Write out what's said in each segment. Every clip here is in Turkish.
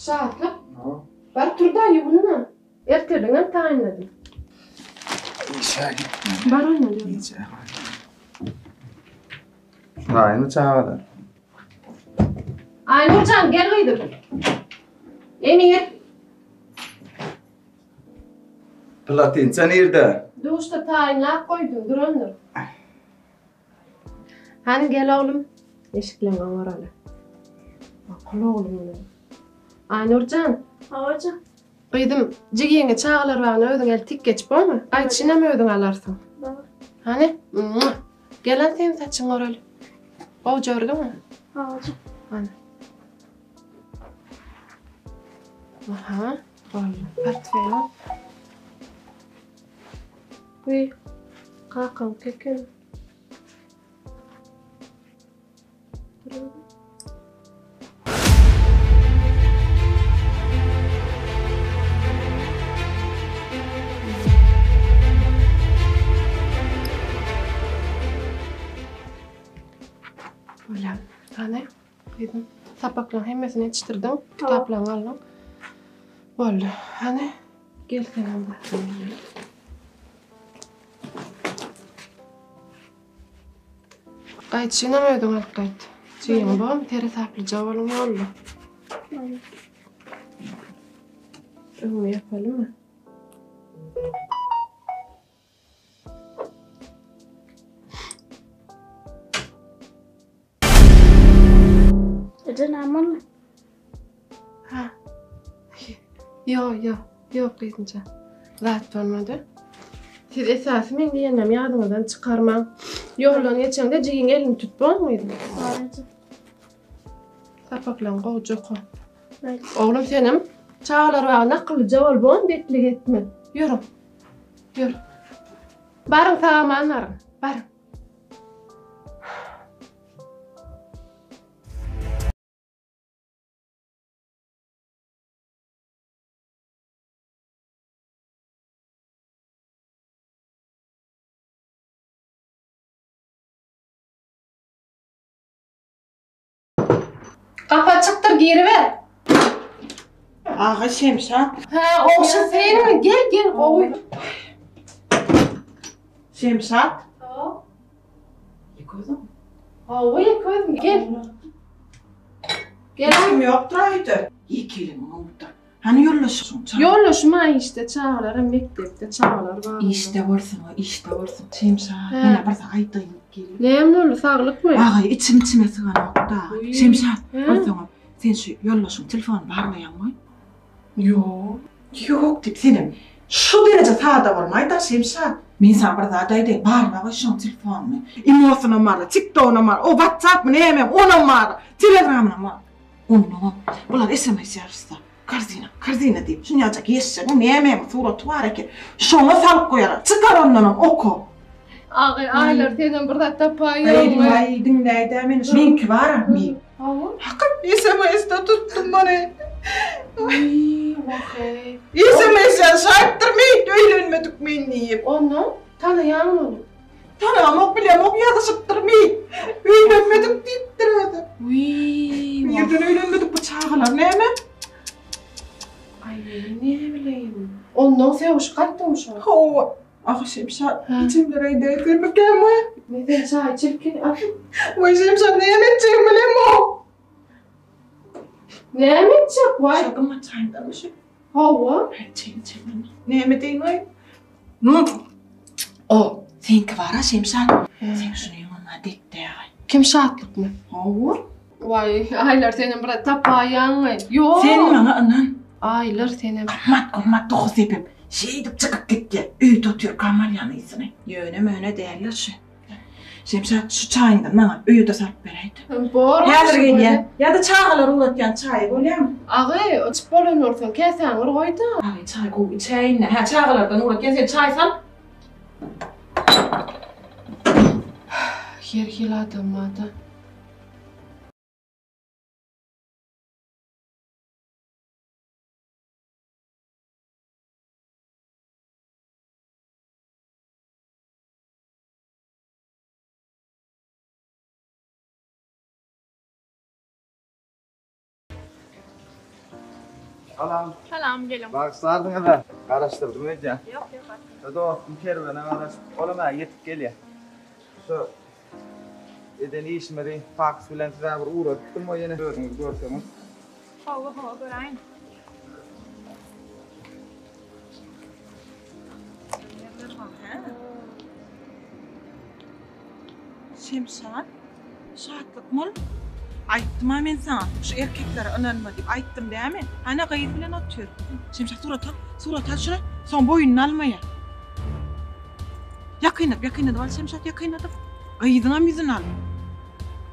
Saatlik. Bar turda bunu. Erteden tayinladım. İşe gitme. Bar oynadım. İyice. Aynı çağırdı. Aynurcan gel uydur. Emir. Platinca nerede? Duşta tayinlap koydum. Dur ondur. Hani gel oğlum. Eşiklen var öyle. Akıllı oğlum onu. Aynurcan. Havaca. Kıydım. Cigiyenge çağlar var. Ödün el tik geç bu mu? Ayçına mı ödün alarsın? Hani? Gelen senin saçın var öyle. O gördün mü? Havaca. Hani? Aha. Vallahi portföy al. Uy. Kalkın kekin. Böyle. Hani? Dedim. Tabakla hemmesini yetiştirdim. Kitapla aldım. Böyle. Hani? Gel senin bakayım. Qaytışına mı ödün alıp qayt? Çiğin bu, teri saplı cavalın yollu. Ömü yapalım mı? Ece namal. Ha. Yok deyince. Rahat olmadı. Siz esası men diyenem yardımdan çıkarma. Yoldan geçende ciğin elini tutmaz mıydı? Havaca. Sapaklan kovucu ko. Evet. Oğlum senim çağlar var nakıllı caval bon betlik etme. Yürü. Yürü. Barın sağmanlarım. Barın. Kafa çıktır geri ver. Ağa Şemşat. Ha oğuşun senin mi? Gel kovuy. Şemşat. Ha. Yıkıyordun mu? Kovuy koydum gel. Gel. İşim yokturaydı. Yekelim onu da. Hani yollaşıyorsun çağ. Yollaşma işte çağlarım mektepte çağlar var. İşte varsın o işte varsın. Şemşat. Yine barda aytayım gelin. Neyim oldu sağlık mı? Ağa içime sığan nokta. Uy. Şemşat. He. Varsın o. Sen şu yollaşın telefonu bağırmayan mı? Yok. Yok deyip senin. Şu derece sağda varmaydı Şemşat. Men sana barda adaydı. Bağırma başın telefonu mu? İmosu numara, TikTok numara, o WhatsApp mı ne yemem o numara. Telegram numara. Onu. Bunlar SMS yarışsa. Karzina deyip şunu yazacak yeşecek. O ne yemem suratı var ki. Şuna salıp koyar. Çıkar ondan oku. Aylar senin burada tapağı Ay yok mu? dinleydi men. Minki var mı? Hava. Hakikaten SMS'de tuttum bana. Uy bakay. SMS yazarttırmayıp öğrenmedik men deyip. Onu tanıyan mı? Tanımak bilemok yazışıptırmayıp. Öğrenmedik deyip durdu. Uy. Birden öğrenmedik bu çağlar ne mi? Ay ne bileyim. Ondan sevuş kaçtırmış o. Ho. Ah Şemşat. Ha. İçimlere değdirmek mi? Neden çay çirkin? Vay Şemşat ne yemeyeceğim bilem o. Ne yapacak vay? Şakama çayındamışım. Hava. Çayın. Ne yemediğin var? O. Seninki var ha Şemşat. Sen şunu yanına dik de ya. Kim şahatlık mı? Havur. Vay aylar senin burada tapağı yanı. Yok. Sen bana anan. Aylar senin. Mat dokuz yapayım. Şeydip çıkıp gitti. Üy tutuyor kamal yanıysını. Yöne möne değerler şu. Şemşat şu çayından bana üyü de sarıp vereydi. Bor. Hazır gel. Ya da çağlar uğratken çay böyle mi? Ağay açıp bolun olsun kesen orayda. Ay çay koy çay ne? Ha çağlardan uğratken sen çay san. Yer hiladım mada. Salam. Salam, gelin. Bağışlardın da. Araştırdım önce. Yok, yok. Dostum kervana araştırdım. Olama yetip geliyor. Şu eden işmedi. Faks bilen size bir uğrattım o yine. Görseniz. Hava, göreyim. Şemşan, şahatlık mol. Aytdım ha men sana. Şu erkeklere önlenme deyip aytdım değil mi? Ana gayet bilen atıyor. Şemşan surat al şuna. Son boyunun almaya. Yakaynadı al Şemşan yakaynadı. Gaydına yüzün al.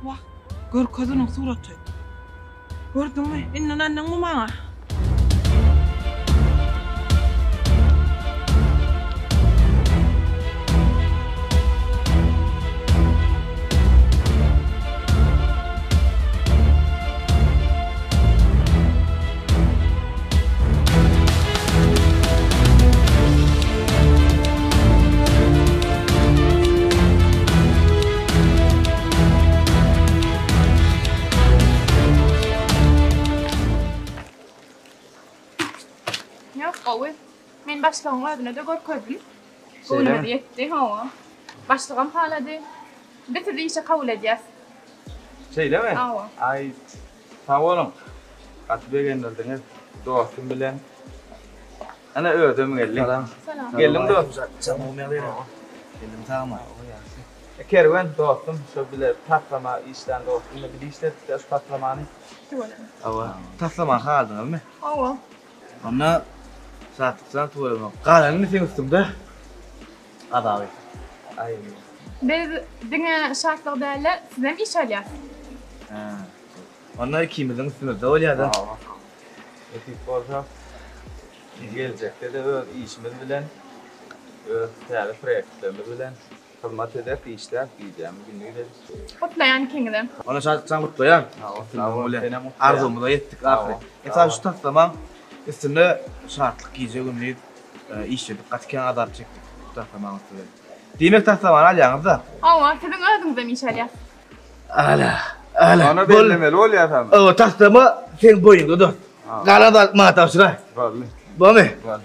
Vah, gör kadının suratı. Gördün mü? İnnan annen mi bana? Yok, oy. Men başlığın adını da görkedim. Söyle. Bunu da yetti, hava. Başlığım haladı. Bitirdi işe kabul edeceğiz. Şey değil mi? Hava. Ay sağ olun. Katbe gönderdiniz. Dostum bilen. Ana ödüm geldi. Salam. Geldim dost. Geldim tamam. Kervan dostum şu bile tatlama işten dostum ne bilişler şu tatlamanı. Ava. Taslama kaldın mı? Hava. Ona satsan tuğlama. Kalanını sen üstümde. Adavi. Ay. Biz dine şartlar değerler, sizden iş alıyoruz. Ona ikimizin üstünde olyadı. Etik borca. Gelecekte de öz işimiz bilen öz değerli projelerimiz bilen hizmet edip işler diyeceğim günlüğü. Kutlayan kengiden. Ona satsan mutlu ya. Sağ ol. Arzumuza yettik ahire. Mesela şu taslama üstünde şartlık giyecek ünlüyüp iş yedik. Katken adar çektik. Taslama üstünde. Demek taslamanı alyanızda. Hava, sizin ödünüzden iş alıyoruz. Ala. Ona bellemeli ol ya efendim. O taslama sen boyunda dur. Kalan da mata şuraya. Vallahi. Bu mu? Vallahi.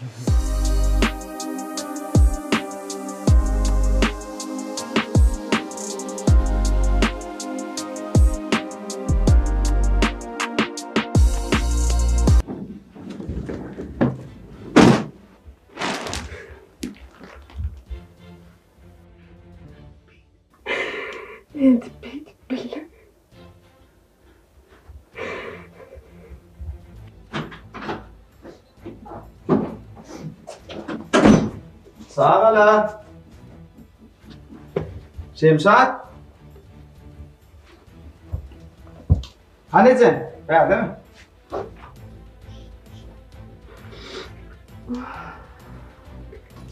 Sağ ol lan. Şemşat. Hani sen? Ya değil mi?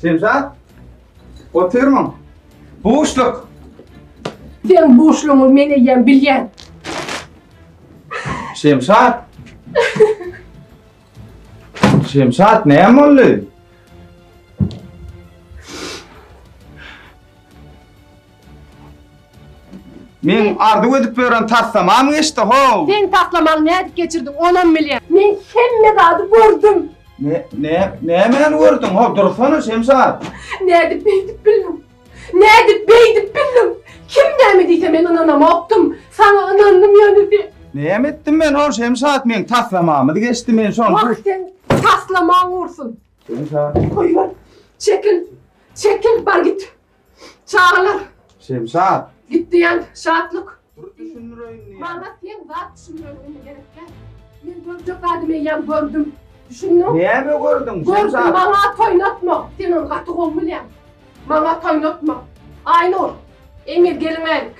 Şemşat. Oturma. Boşluk. Sen boşluğumu meni bilyen. Şemşat. Şemşat ne oldu? Men ardı ödüp beren taslamam işte ho. Sen taslamalı ne edip geçirdin 10 milyon. Men hemme dadı vurdum. Ne men gördün ho dursana Şemşat. Ne edip beydip bildim. Kim demediyse men ananama optum. Sana anandım yani de. Ne ettim ben ho Şemşat men taslamamı geçti men son. Bak sen taslamağın vursun. Şemşat. Koy ver. Çekil bar git. Çağırlar. Şemşat. Gitti yani şahatlık. Dur düşünürüm ya. Bana sen zat düşünmüyorum gerekler. Ben görecek adımı yan gördüm. Düşündün. Ne mi gördün Gördüm Şemşat? bana toynatma. Senin katı olmayan. Bana toynatma. Aynur. Emir gelin aylık.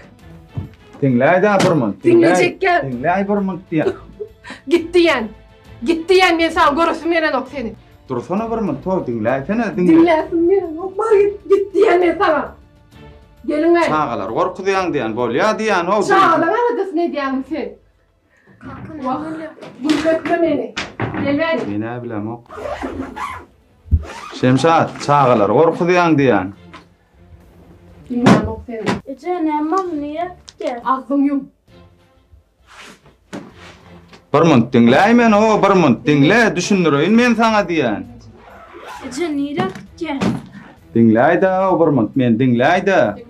Dinley da durmun. Dinleyecek gel. Dinley durmun diye. Gitti yani ben sana görürsün veren ok seni. Dursana durmun to dinley. Sene dinley. Dinlersin veren ok var gitti yani ben sana. Gelin aylık. Çağalar korkuduyan diyen bol ya diyen ho. Çağlar aradasın ne diyelim sen. Vah. Dur bekle beni. Gel ver. Ne bileyim o. Şemşat çağalar korkuduyan diyen. Bilmem ok seni. Ece ne mal niye? Gel. Ağzın yum. Bir mont dinläýmen o, bir mont dinle, düşündüreyim men sana diýen. Ece nire gitken? Dinläýdi o bir mont, men dinläýdi.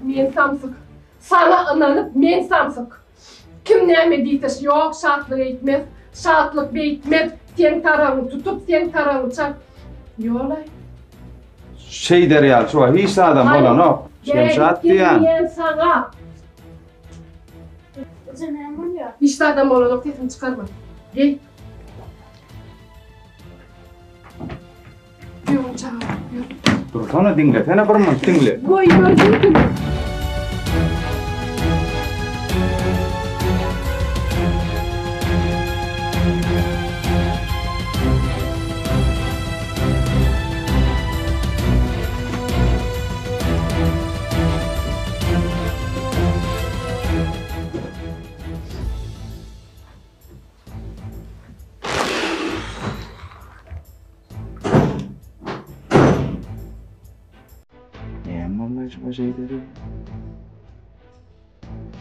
Men samsyk. Sana ınanyp men samsyk. Kim näme diýse ýok, şatlyk etmez, şatlyk beýtmez, sen taragyny tutup, sen taragyny çak. Ýolay. Şey derýär, şu hiç adam bolan o. Şemşat diýen. Men sana. Ece näme ýa? Hiç adam bolan sesini çıkarma. Gel. Ýok çağır. Dursana dinle, sana bir mont dinle. Goy gördün mü?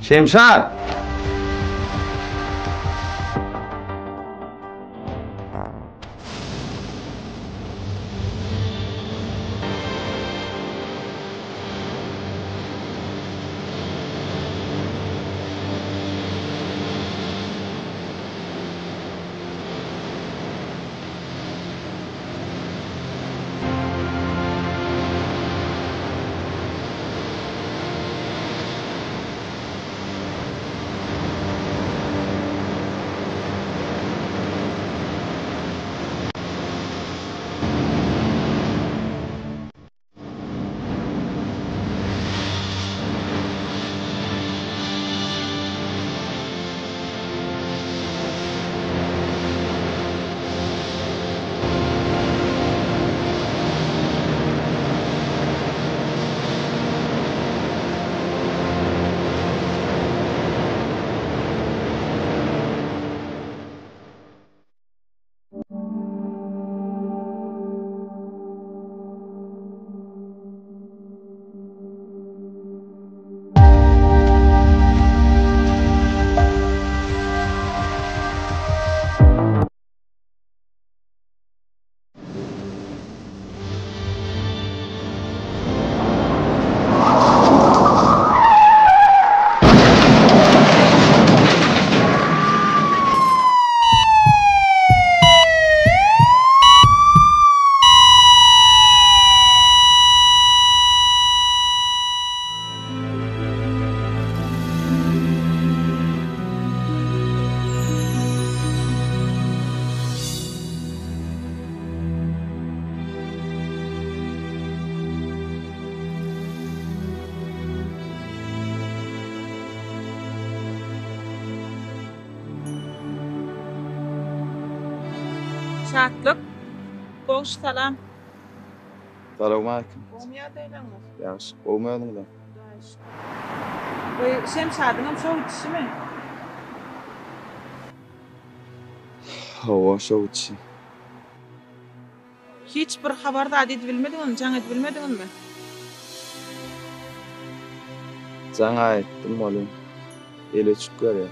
Şemşat! Şatlyk. Goş salam. Salam aleyküm. Olmaya deylenmi? Yaxşı, olmaýadyň da. Oy, Şemşadyňam şo gitişimi? Hawa şowçy. Hiç bir habar da edip bilmediňmi, jaň edip bilmediňmi? Jaňa aýtdym bolum. Ele çyk görýär.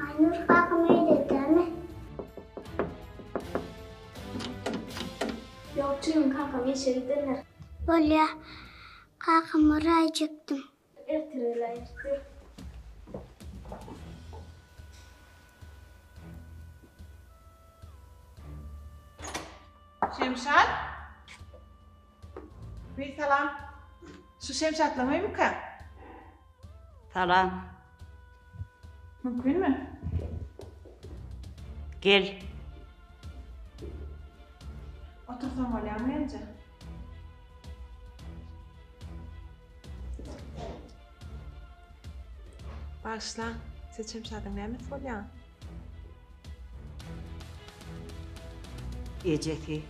Aynur kalkmayı dedi mi? Yok canım kalkamayı şeridenler. Böyle kalkamayı ayıcıktım. Ertireler ertir. Şemşat? Bir salam. Şu Şemşatlamayı mı ka? Salam. Mümkün mü? Gel. Otursam olayam bence. Başla. Siz Şemşad'ın nämet bolýan? Ejeki.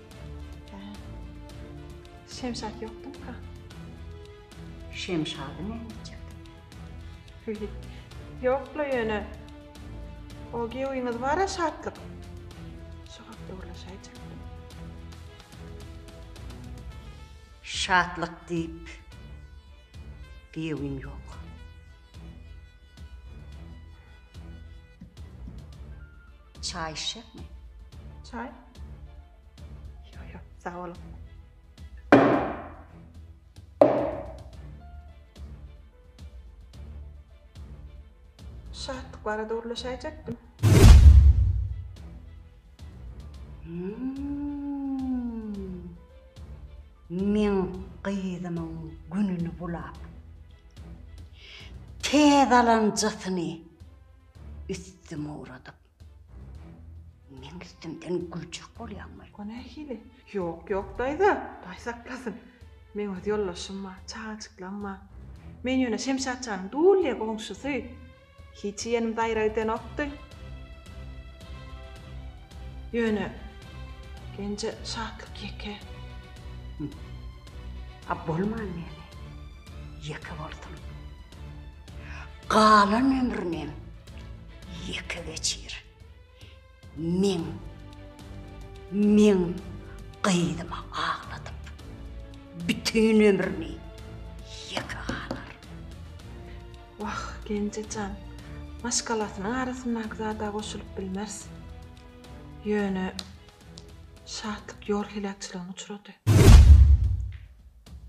Şemşad yoktum ka. Şemşadı ne diyecek? Yokla yöne. O giyoýyňyz bara şartlyk. Şoňa ulaşaýjaktym. Şatlık deyip giyevim yok. Çay içecek mi? Çay? Yok, sağ olun. Şartlyk barada ulaşaýjaktym. Men qıydımın gününü bulap, tedalancasyny üstüme uğradıp, men üstümden gülçek bolýarmy? O nähili? Yok, daýdy. Daý saklasyn. Men öz ýollaşyma, çaçyklanma. Men ýöne Şemşadjanyň dully goňşusy. Hiç ýenimde aýraýdan okdy. Ýöne gence şatlyk ýeke. Bolman meni, yeke boldum. Galan ömrünem yeke geçir. Men qıydıma ağladım. Bütün ömrüni yeke galar. Wah, gencejan. Maşgalasynyň arasyndan zada goşulyp bilmez. Ýöne şatlyk ýol hilakçylygyna uçrady.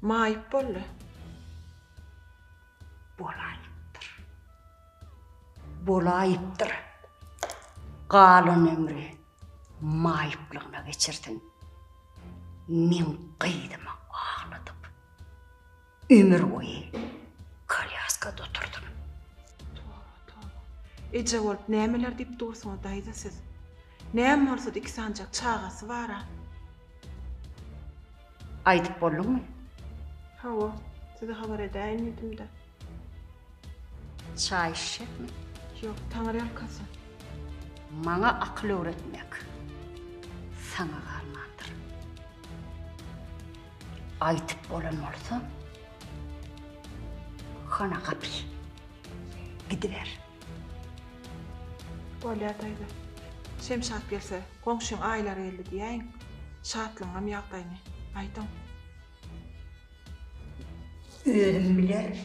Maýyp boldy. Bolayıptır. Galan ömrü maýyplygyna geçirdin. Men qıydıma ağladyp, ömür boyu kolyaskada oturdum. Eje bolup nämeler diýip dursaňyz daýda siz. Näme bolsa iki sancak çağasy bara. Aytyp boldummy? Hawa, size habar edäýin edimde. Çay içecek mi? Yok, taňar ýalkasy. Maňa akıl öwretmek saňa galmandyr. Aytyp bolan bolsa, hana gapy. Gidiver. Bolýar daýdy. Şemşad gelse, goňşuň aýlary geldi diýäň. Şatlyňam ýagdaýyny aýdyň. Özüm biler.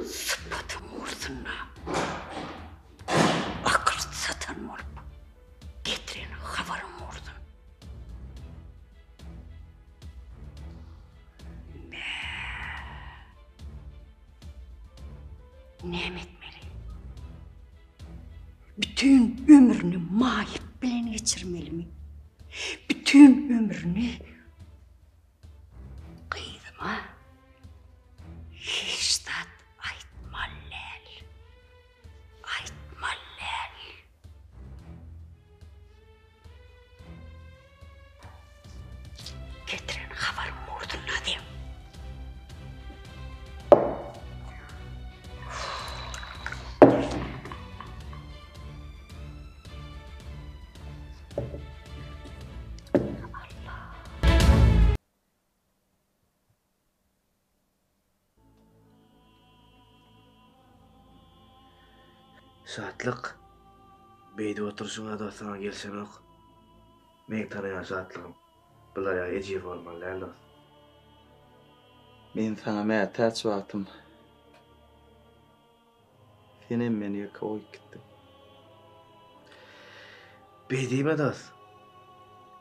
Sıfatım ursuna akıl satan olup getiren havarım urdun. Ne etmeli? Bütün ömrünü maýyp bilen geçirmeli mi? Bütün ömrünü qıydıma hiç tat aytmallal. Getiren havarım urdun adem. Şatlyk beýde oturuşyňa da saňa gelşemek. Men tanaýan şatlygym bulara ejir bolmaly. Men sana mätäç wagtym. Senem meni koýup gitdi. Beýdime das.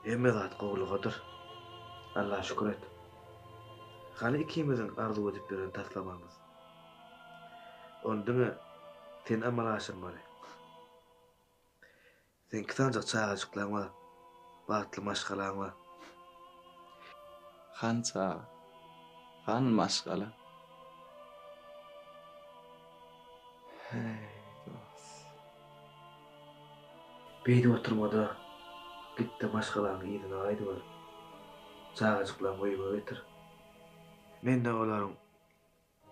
Emme zat gowlugadyr. Allah şükür et. Hany ikimiziň arzu edip beren taslamamyz. Ondyňy sen amal aşyrmaly. Sen kısancak çağaçıklaňa, batly maşgalaňa. Hança, han maşgala. Beydi oturmada gitti başkalarını iyidin aydı var. Çağacıklan koyup getir. Men de olarım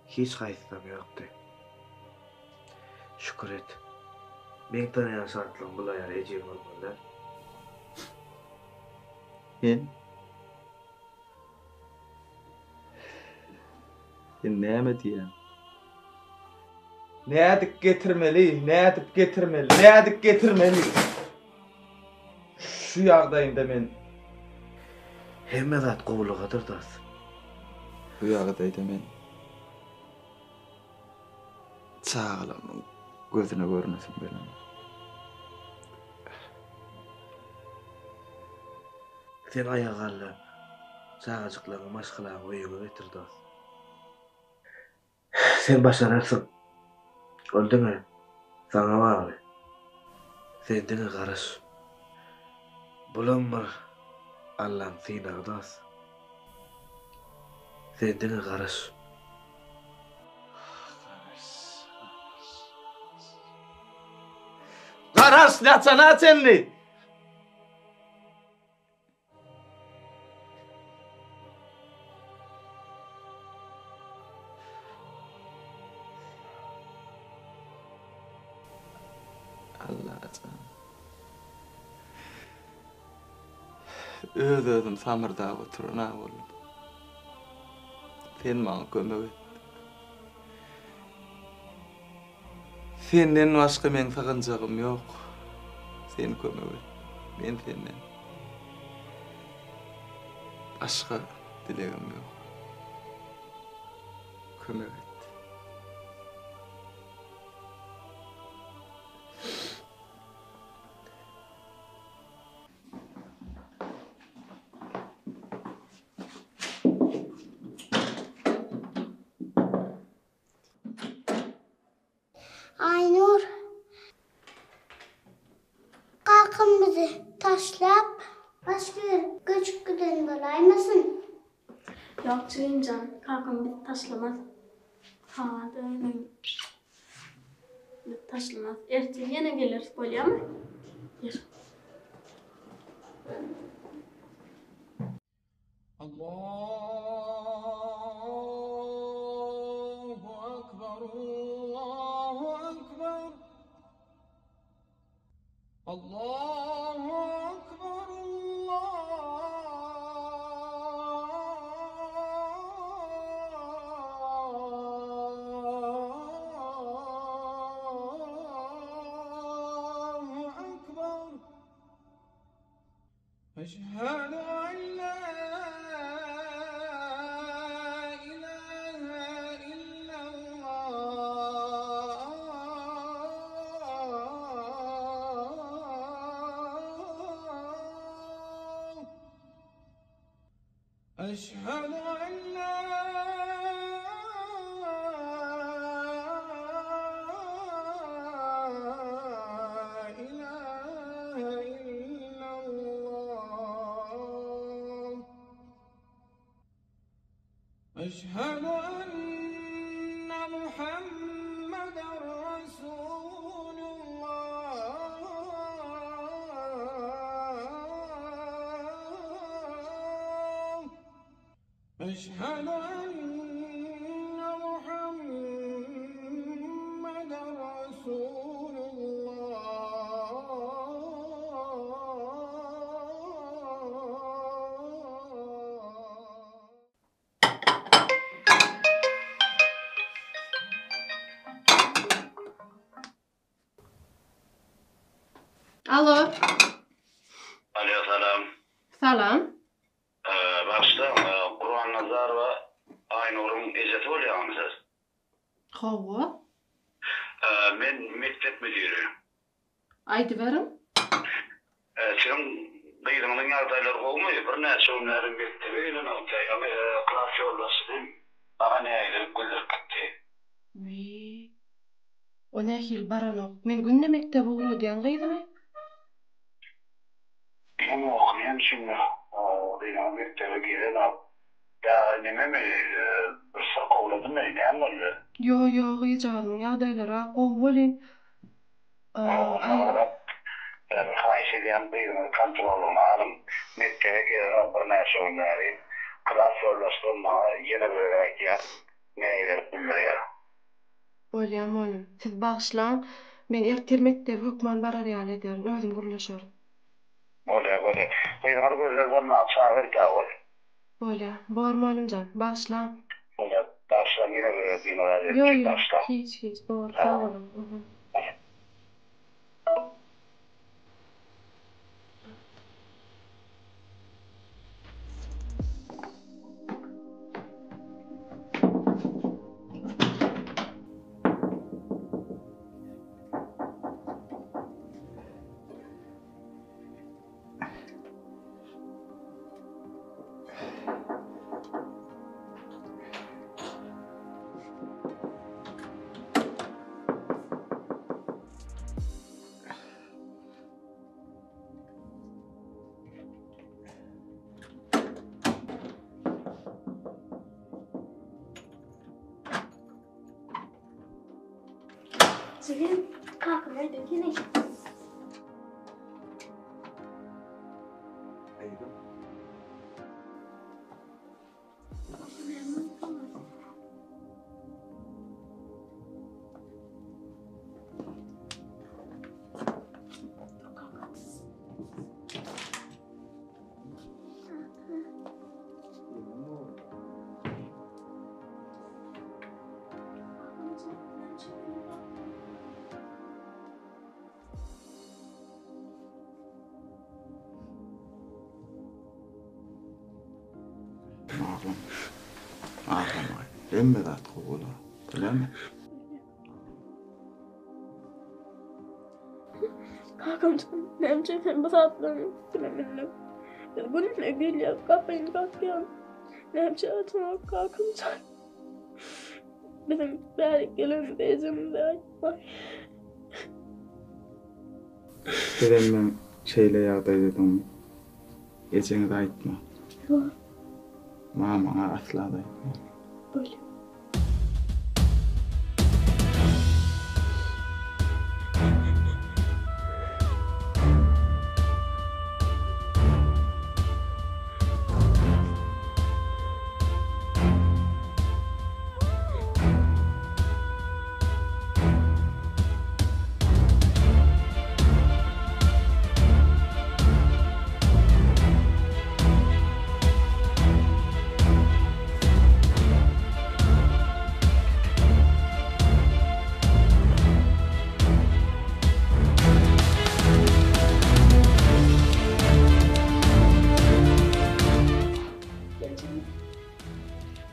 hiç kayıtlam yoktu. Şükür et. Men tanıyan şartlan bu ayar eceyim olmalılar. Sen näme diýen? Nädik getirmeli? Şu ýagdaýynda men Hemme zat gowulugadyr da. bu ýagdaýda men çağalamyň gözüne görünesim bilen. Sen ayagallap, çağacıklarını maşkalarını oyunu getir da. Sen başararsın. Öldün mü? Sana bağlı. Sen dini karış. Bulanmır Allah'ın sine das. Sen dini karış. Karas natsana senli. Allah'ım. Özüm samırda oturuna oldum. Sen bana kömek et. Senden başka men sağıncağım yok. Sen kömek et. Men senden başka dilegim yok. Kömek et. Aynur. Kakam bizi taşlap başka göçüp giden dolaymasın. Yok Cüyncan, kakam bizi taşlamaz. Ha, dönüm. Bizi taşlamaz. Ertel yine gelir, bolya mı? Yer. أشهد أن لا إله إلا الله أشهد أن لا أشهد أن محمدًا رسول الله أشهد أن محمدًا رسول Alo. Alo, salam. Salam. Başta Kur'an Nazar ve Aynur'un ejeti olyağımızız. Hava. Men mektep müdürü. Aydı verim. Senin kıydığının yardayları olmuyor. Bir neçe onların mektebiyle notay. Ama klas yolası değil mi? Bana ne ayrı güller gitti. O ne hil baranok. Men günne mektebi olu diyen kıydı mı? Onu okuyan şimdi. Diyeceğim mektebe giren al. Ya neme mi? Bir kovladın mı? Ne mi? Yo, hiç aldım. Yağdaylara kovulin. Ben hayşediyen bir kontrolüm alım. Netteye gelen bir nasyonları. Klas yollaştırma yine böyle ya. Neyler bilmiyor. Olyam oğlum. Siz bağışlan. Ben ertelmekte hükman barar yani ederim. Özüm kuruluşurum. Öyle. Benim gözler bana çağır da ol. Olyam. Bağırma oğlumcan. Bağışlan. Öyle. Baştan yine böyle dinler. Yo. Hiç. Doğru. Sağ olun. Senin kalkın öyle ne? Ağlamay. Emme de atqı ola. Bilemem. Kalkamcığım, benim çefem bu saatlerini bilemedim. Bunun ögüyle kafayı kalkıyorum. Benim çağatım kalkamcığım. Bizim beri gelen bezimde aytma. Bilemem şeyle yağday dedim. Geçeni de aytma. Yok. Mamana asla da aytma. Böyle.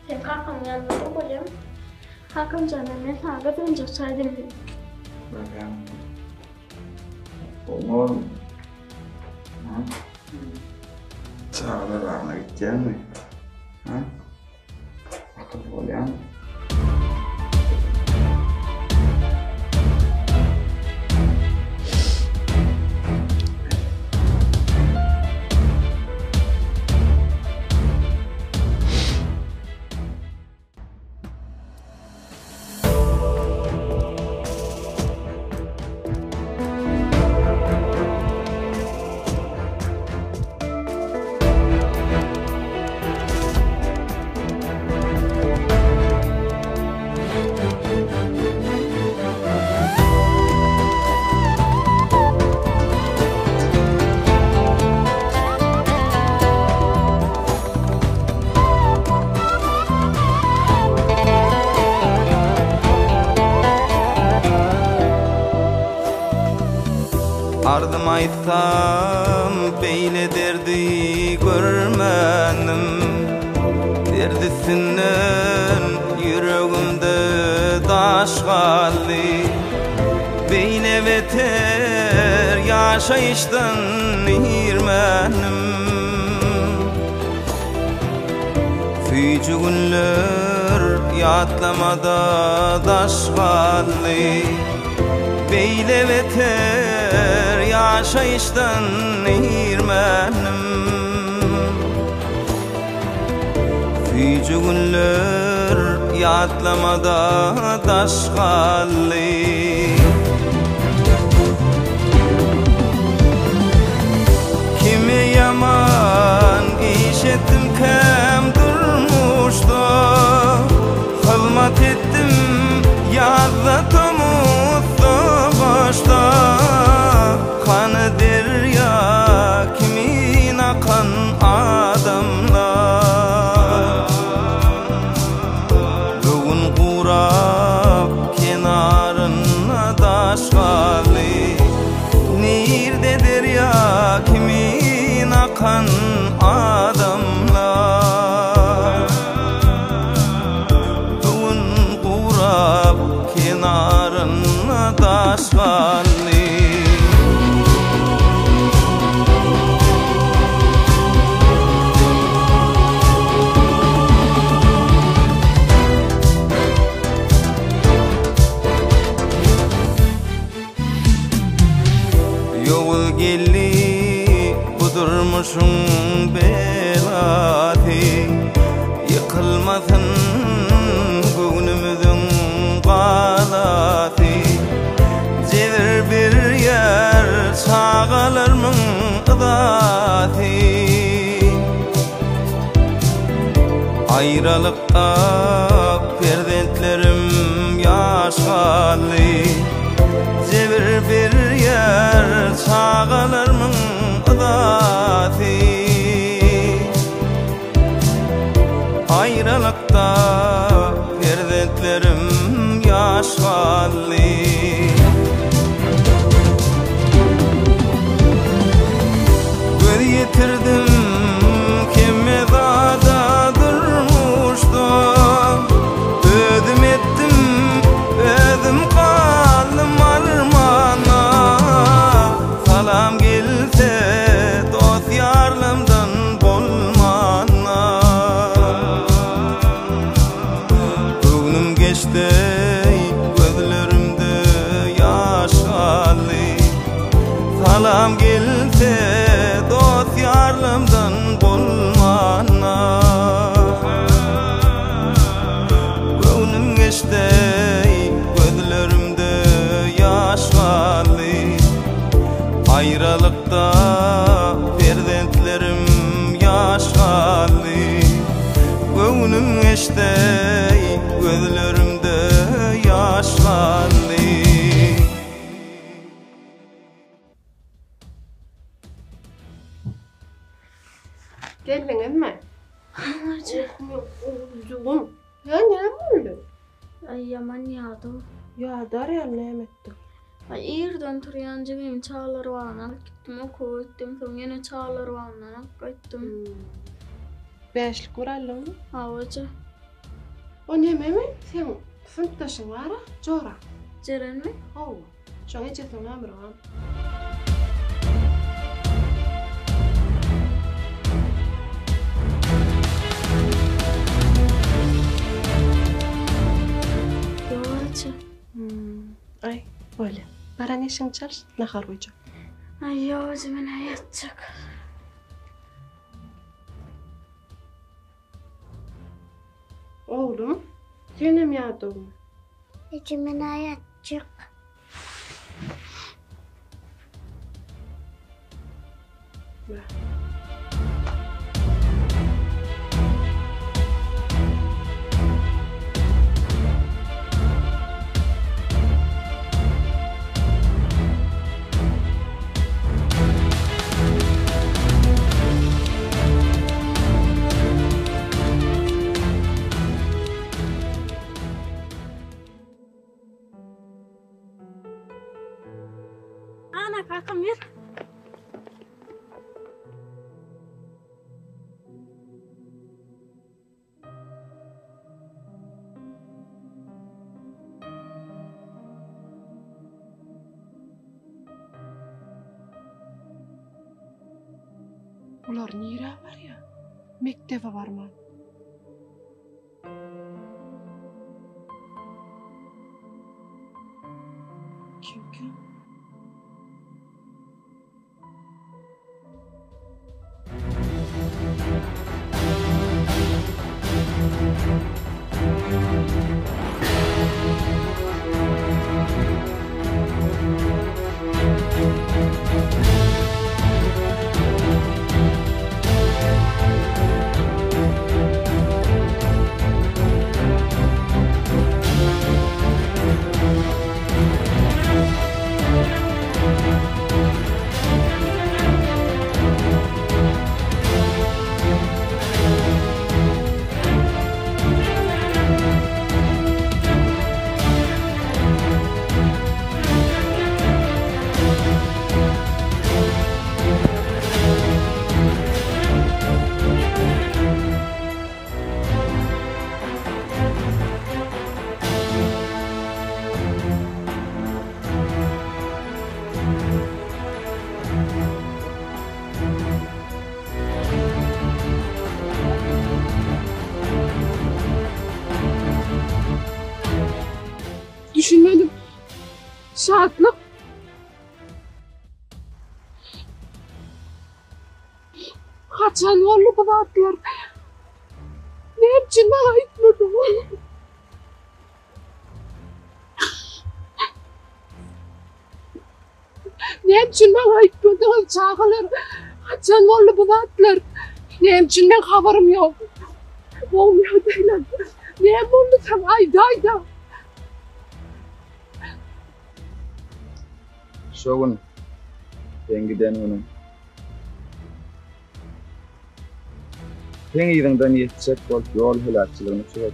Sen kalkam yanında koyayım. Kalkam canım ben sana götürünce söyledim. Bakalım. Olur mu? Çağlarına gidecek mi? Akıllı ol ya. Ardım aytsam beyle derdi görmenim. Derdisinden yüreğimde taş kaldı. Beyle beter yaşayıştan irmenim. Füyücü günler yatlamada taş kaldı. Beyle beter yaşayıştan irmenim. Füyücü günler yatlamada daşgallı. Kimi yaman iş ettim kem durmuşda, hılmat ettim yazladım utlu başta. Kanı derya kimin akan adamlar, bugün kurab kenarına daşgalı. Nirde derya kimin akan adamlar, bugün kurab kenarına daşgalı. Yol gelli budurmuşun belati, yıkılmasın göğnümüzün galati. Cevir bir yer çağalırmın ıdati, ayrılıkta perdentlerim yaşalı. Cevir bir yer çağalırmın ıdati, ayrılıkta perdentlerim yaşalı. Göz yetirdim kime dağda durmuştu, ödüm ettim ödüm kaldım armana. Salam gelse dost yarlımdan bolmana, bugünüm geçti gözlerimde yaşalı. Salam gelse dost yarlımdan bolmana, bugünüm geçti gözlerimde yaşalı. Ayrılıkta perdentlerim yaşalı. Göğnüm geçti gözlerimde yaşalı. Geldin mi? Oğlum. Ya ne oldu? Ay yaman yağdı. Ya Darya ne etti? Ay irden turyan cebim çağlar varna gittim oku ettim sonra yine çağlar varna gittim. Beşlik vuralım mı? Havacı. O ne mi? Sen sınıftaşın var ha? Cora. Ceren mi? Oh. Şuna geçesin ömrü var. Havacı. Ay öyle. Para ne işin çalış? Ne harcayacak? Ay havacı bana yatacak. Oğlum. Yine mi yardım? İçime yatacak. Ana kalkın bir. Ular nira var ya? Mektebe varman. Kim? Canavarlı bazatlar. Ne için aytmadım? Ne için aytmadım çağalar? Canavarlı bazatlar. Ne için ben haberim yok. Olmuyor deyler. Ne oldu sen ayda. Şogun. Ben gidenim. Sen ýeriňden ýetjek bolup ýol helakçylygyny süret.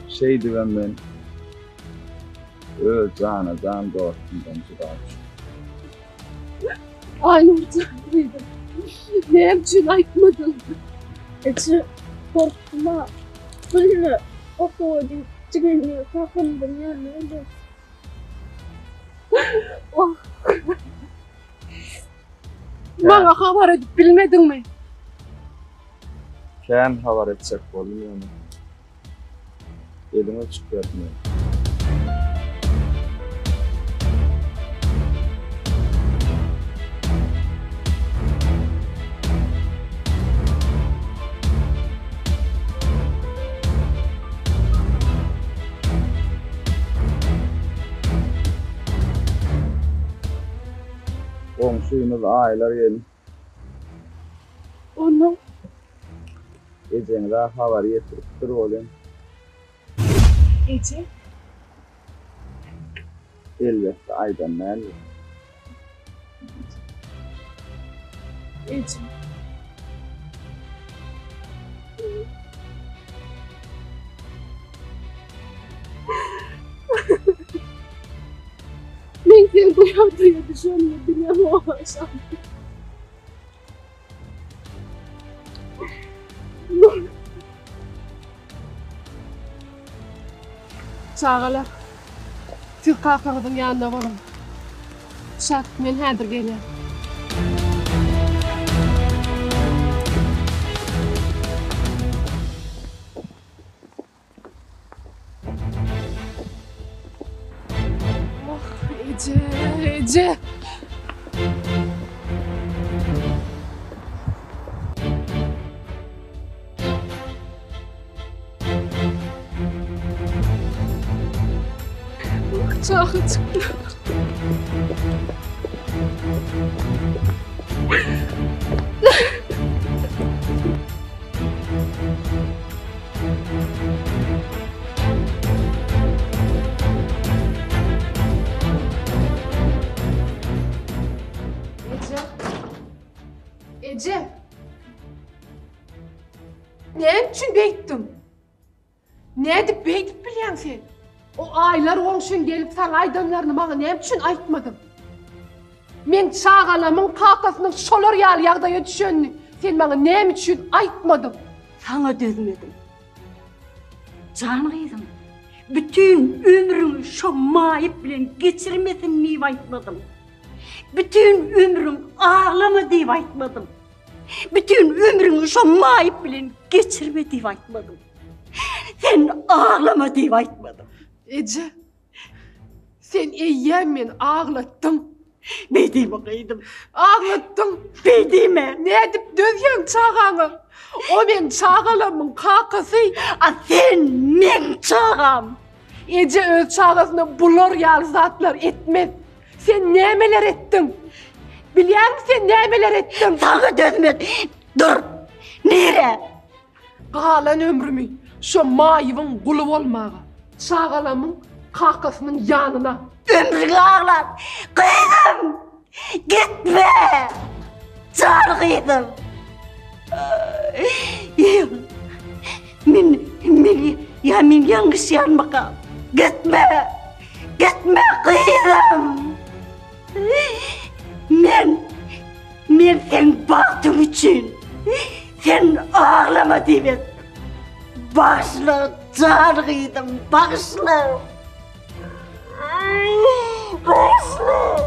Şey diýen men. Öz jana jan dostumdan juda. Aynı uçaktaydı. Ne için aytmadın? Ece korkma. Böyle okudum. Çıkınca sakındım yani. Oh. Bana haber edip bilmedin mi? Ken haber etsek bolmuyor mu? Elime çıkartmıyor. Komşuyumuz aileler gelin. Onu Ece'ne daha haber getirip dur olayım. Ece? Elbette aydan nerede? Ece. Ben seni bu yolda düşünmedim ya bu akşam. Çağalar. Siz kalkanızın yanında varın. Şart, men häzir gelýär. Ece. Çağı çıktı. Ece. Ne için beyttin? Ne edip beytip bilyen sen? O aylar oluşun gelip sana aydanlarını bana ne için aytmadın? Men çağalamın kakasının şolar ýağdaya düşenini sen bana ne için aytmadın? Sana dözmedim. Canıydım. Bütün ömrümü şu mayıp bilen geçirmesin diye aytmadım. Bütün ömrüm ağlama diye aytmadım. Bütün ömrümü şu mayıp bilen geçirme diye aytmadım. Sen ağlama diye aytmadım. Ece, sen eyyemmen ağlattın. Beydiğime kıydım. Ağlattın. Beydiğime. Ne edip dözyen çağanı? O men çağalamın kakası. Sen men çağam. Ece öz çağasını bulur yalzatlar etmez. Sen nemeler ettin? Bilýär misin nemeler ettin? Sana dözmedim. Dur. Nere? Galan ömrümü şu mayıvın kulu bolmağa. Çağalamın kakasının yanına. Ömrünü ağlar. Kıydım. Gitme. Çağır kıydım. Min yanlış yanmaka. Gitme. Gitme kıydım. Men sen baktım için. Sen ağlama diye. Bağışla, çağır kıydım, bağışla. Bağışla.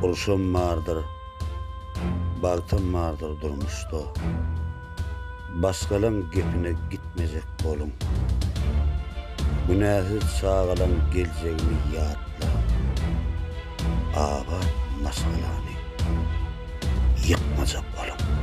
Urşum vardır, baktım vardır durmuştu. Başkalarının gepine gitmeyecek bolum. Günahsız sağalan geleceğini yatla. Abat masalani yıkmacak bolum.